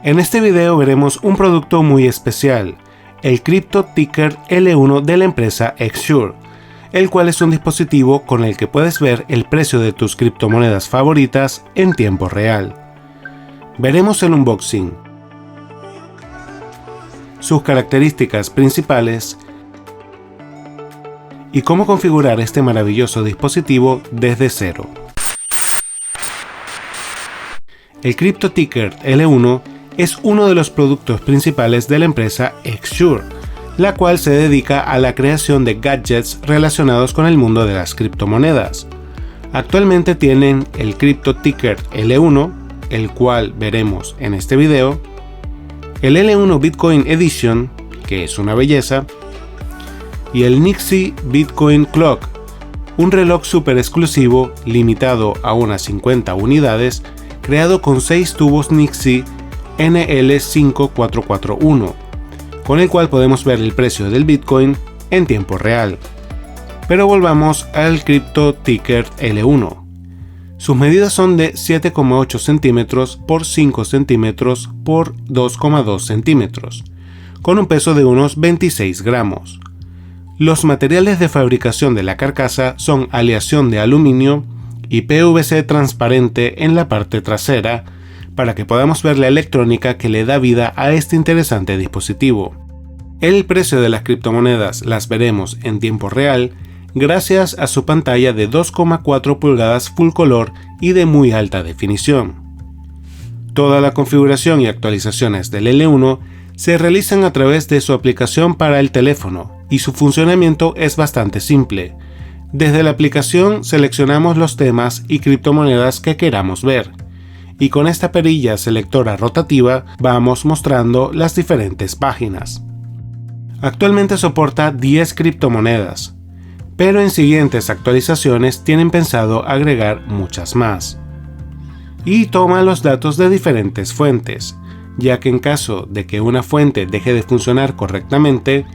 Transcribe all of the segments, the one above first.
En este video veremos un producto muy especial, el Crypto Ticker L1 de la empresa Xsure, el cual es un dispositivo con el que puedes ver el precio de tus criptomonedas favoritas en tiempo real. Veremos el unboxing, sus características principales y cómo configurar este maravilloso dispositivo desde cero. El Crypto Ticker L1 es uno de los productos principales de la empresa Xsure, la cual se dedica a la creación de gadgets relacionados con el mundo de las criptomonedas. Actualmente tienen el Crypto Ticker L1, el cual veremos en este video, el L1 Bitcoin Edition, que es una belleza, y el Nixie Bitcoin Clock, un reloj super exclusivo limitado a unas 50 unidades, creado con 6 tubos Nixie NL5441, con el cual podemos ver el precio del Bitcoin en tiempo real. Pero volvamos al Crypto Ticker L1. Sus medidas son de 7,8 centímetros por 5 centímetros por 2,2 centímetros, con un peso de unos 26 gramos. Los materiales de fabricación de la carcasa son aleación de aluminio y PVC transparente en la parte trasera, para que podamos ver la electrónica que le da vida a este interesante dispositivo. El precio de las criptomonedas las veremos en tiempo real gracias a su pantalla de 2,4 pulgadas full color y de muy alta definición. Toda la configuración y actualizaciones del L1 se realizan a través de su aplicación para el teléfono y su funcionamiento es bastante simple. Desde la aplicación seleccionamos los temas y criptomonedas que queramos ver, y con esta perilla selectora rotativa vamos mostrando las diferentes páginas. Actualmente soporta 10 criptomonedas, pero en siguientes actualizaciones tienen pensado agregar muchas más. Y toma los datos de diferentes fuentes, ya que en caso de que una fuente deje de funcionar correctamente,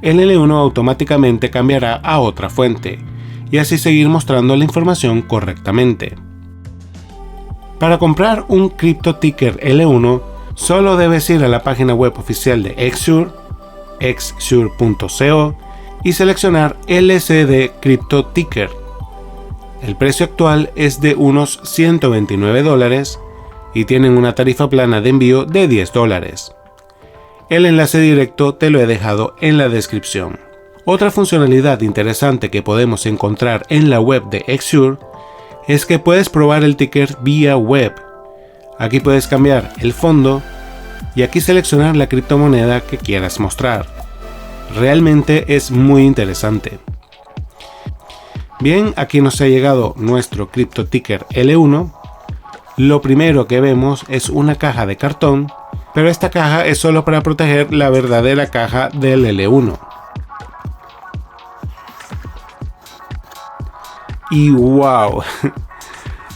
el L1 automáticamente cambiará a otra fuente, y así seguir mostrando la información correctamente. Para comprar un Crypto Ticker L1, solo debes ir a la página web oficial de Xsure, xsure.co, y seleccionar LCD Crypto Ticker. El precio actual es de unos $129 y tienen una tarifa plana de envío de $10. El enlace directo te lo he dejado en la descripción. Otra funcionalidad interesante que podemos encontrar en la web de Xsure es que puedes probar el ticker vía web. Aquí puedes cambiar el fondo y aquí seleccionar la criptomoneda que quieras mostrar. Realmente es muy interesante. Bien, aquí nos ha llegado nuestro Crypto Ticker L1. Lo primero que vemos es una caja de cartón, pero esta caja es solo para proteger la verdadera caja del L1. Y wow,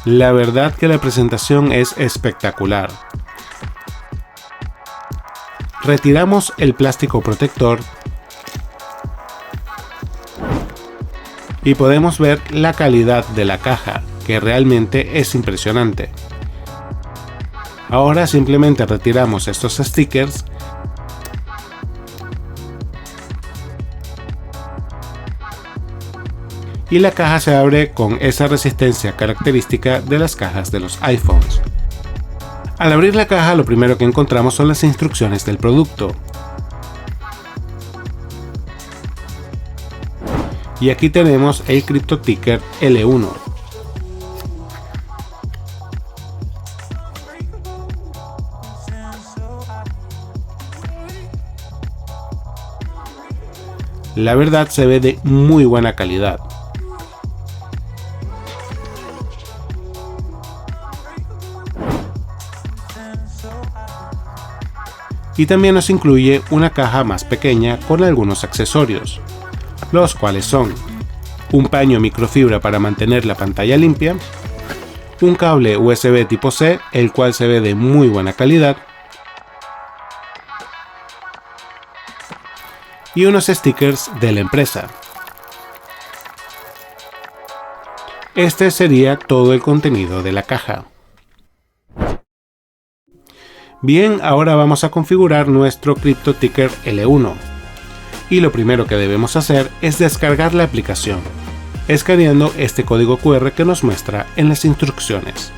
la verdad que la presentación es espectacular. Retiramos el plástico protector y podemos ver la calidad de la caja, que realmente es impresionante. Ahora simplemente retiramos estos stickers y la caja se abre con esa resistencia característica de las cajas de los iPhones. Al abrir la caja, lo primero que encontramos son las instrucciones del producto. Y aquí tenemos el Crypto Ticker L1. La verdad se ve de muy buena calidad. Y también nos incluye una caja más pequeña con algunos accesorios, los cuales son un paño microfibra para mantener la pantalla limpia, un cable USB tipo C, el cual se ve de muy buena calidad, y unos stickers de la empresa. Este sería todo el contenido de la caja. Bien, ahora vamos a configurar nuestro CryptoTicker L1. Y lo primero que debemos hacer es descargar la aplicación, escaneando este código QR que nos muestra en las instrucciones.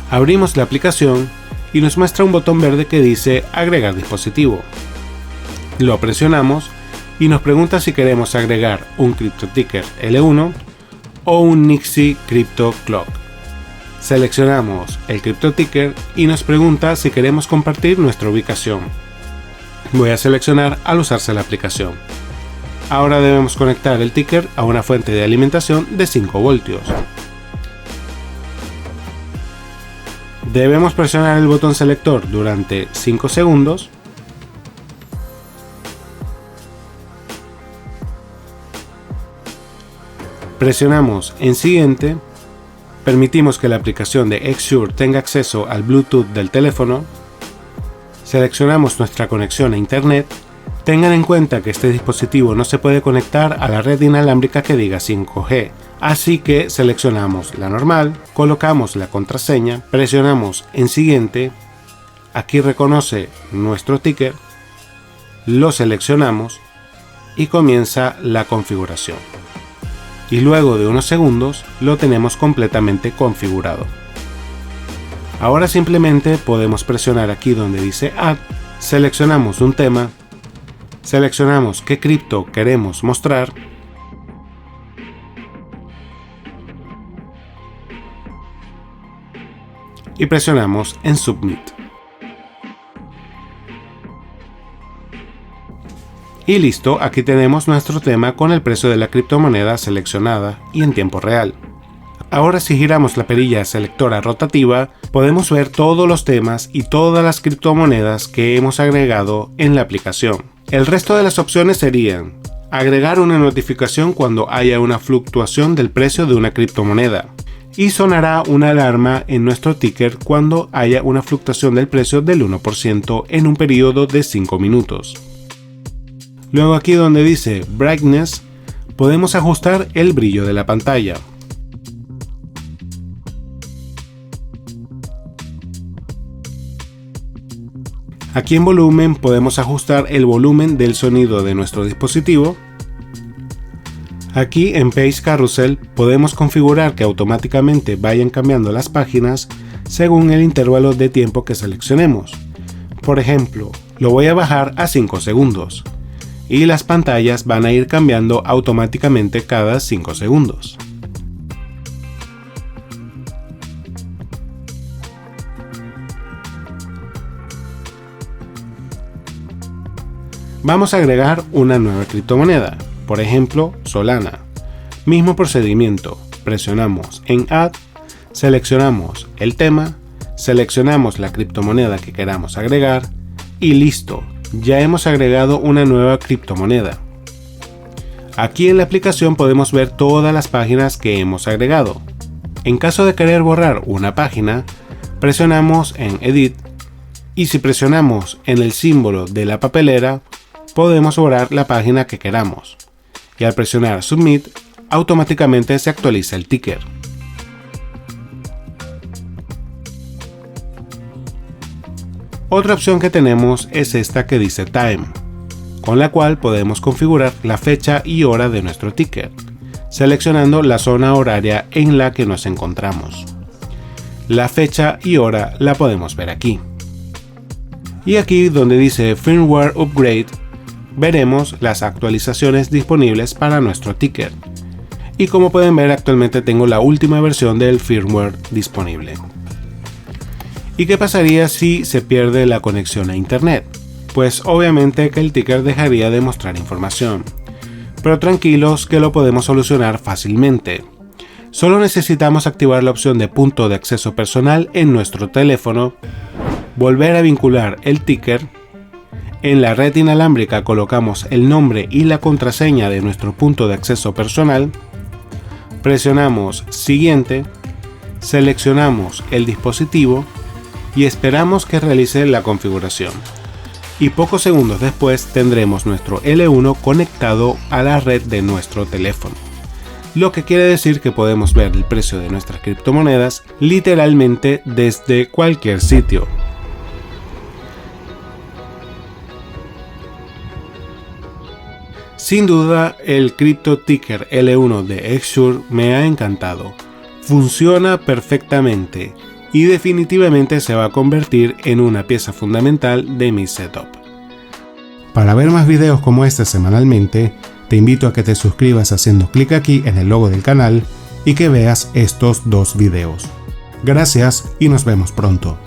Abrimos la aplicación y nos muestra un botón verde que dice agregar dispositivo. Lo presionamos y nos pregunta si queremos agregar un CryptoTicker L1 o un Nixie Crypto Clock. Seleccionamos el CryptoTicker y nos pregunta si queremos compartir nuestra ubicación. Voy a seleccionar al usarse la aplicación. Ahora debemos conectar el ticker a una fuente de alimentación de 5 voltios. Debemos presionar el botón selector durante 5 segundos. Presionamos en siguiente. Permitimos que la aplicación de Xsure tenga acceso al Bluetooth del teléfono. Seleccionamos nuestra conexión a Internet. Tengan en cuenta que este dispositivo no se puede conectar a la red inalámbrica que diga 5G, así que seleccionamos la normal, colocamos la contraseña, presionamos en siguiente, aquí reconoce nuestro ticker, lo seleccionamos y comienza la configuración. Y luego de unos segundos lo tenemos completamente configurado. Ahora simplemente podemos presionar aquí donde dice Add, seleccionamos un tema, seleccionamos qué cripto queremos mostrar y presionamos en Submit. Y listo, aquí tenemos nuestro tema con el precio de la criptomoneda seleccionada y en tiempo real. Ahora si giramos la perilla selectora rotativa, podemos ver todos los temas y todas las criptomonedas que hemos agregado en la aplicación. El resto de las opciones serían: agregar una notificación cuando haya una fluctuación del precio de una criptomoneda, y sonará una alarma en nuestro ticker cuando haya una fluctuación del precio del 1% en un periodo de 5 minutos. Luego aquí donde dice Brightness, podemos ajustar el brillo de la pantalla. Aquí en volumen podemos ajustar el volumen del sonido de nuestro dispositivo. Aquí en Page Carousel podemos configurar que automáticamente vayan cambiando las páginas según el intervalo de tiempo que seleccionemos. Por ejemplo, lo voy a bajar a 5 segundos. Y las pantallas van a ir cambiando automáticamente cada 5 segundos. Vamos a agregar una nueva criptomoneda, por ejemplo Solana. Mismo procedimiento, presionamos en Add, seleccionamos el tema, seleccionamos la criptomoneda que queramos agregar y listo. Ya hemos agregado una nueva criptomoneda. Aquí en la aplicación podemos ver todas las páginas que hemos agregado. En caso de querer borrar una página, presionamos en Edit y si presionamos en el símbolo de la papelera, podemos borrar la página que queramos. Y al presionar Submit, automáticamente se actualiza el ticker. Otra opción que tenemos es esta que dice Time, con la cual podemos configurar la fecha y hora de nuestro ticker, seleccionando la zona horaria en la que nos encontramos. La fecha y hora la podemos ver aquí. Y aquí donde dice Firmware Upgrade, veremos las actualizaciones disponibles para nuestro ticker. Y como pueden ver, actualmente tengo la última versión del firmware disponible. ¿Y qué pasaría si se pierde la conexión a internet? Pues obviamente que el ticker dejaría de mostrar información. Pero tranquilos que lo podemos solucionar fácilmente. Solo necesitamos activar la opción de punto de acceso personal en nuestro teléfono, volver a vincular el ticker, en la red inalámbrica colocamos el nombre y la contraseña de nuestro punto de acceso personal, presionamos siguiente, seleccionamos el dispositivo y esperamos que realice la configuración. Y pocos segundos después tendremos nuestro L1 conectado a la red de nuestro teléfono. Lo que quiere decir que podemos ver el precio de nuestras criptomonedas literalmente desde cualquier sitio. Sin duda, el CryptoTicker L1 de Xsure me ha encantado. Funciona perfectamente y definitivamente se va a convertir en una pieza fundamental de mi setup. Para ver más videos como este semanalmente, te invito a que te suscribas haciendo clic aquí en el logo del canal y que veas estos 2 videos. Gracias y nos vemos pronto.